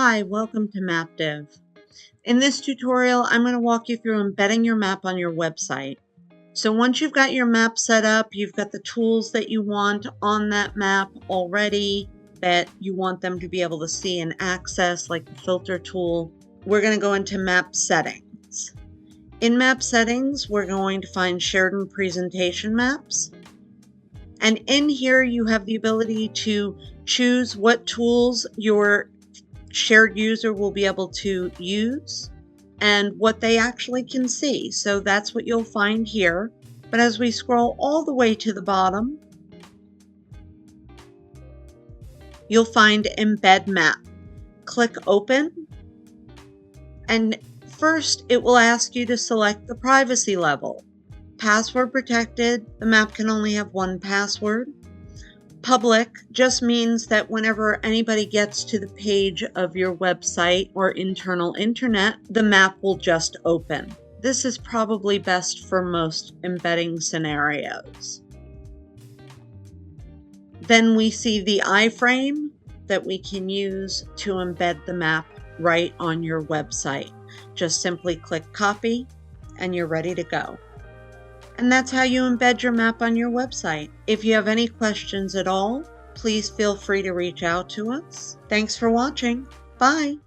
Hi, welcome to Maptive. In this tutorial, I'm going to walk you through embedding your map on your website. So once you've got your map set up, you've got the tools that you want on that map already that you want them to be able to see and access, like the filter tool, we're going to go into map settings. In map settings, we're going to find shared and presentation maps. And in here, you have the ability to choose what tools your shared user will be able to use and what they actually can see. So that's what you'll find here. But as we scroll all the way to the bottom, you'll find Embed Map. Click Open, and first it will ask you to select the privacy level. Password protected, the map can only have one password. Public just means that whenever anybody gets to the page of your website or internal internet, the map will just open. This is probably best for most embedding scenarios. Then we see the iframe that we can use to embed the map right on your website. Just simply click copy and you're ready to go. And that's how you embed your map on your website. If you have any questions at all, please feel free to reach out to us. Thanks for watching. Bye.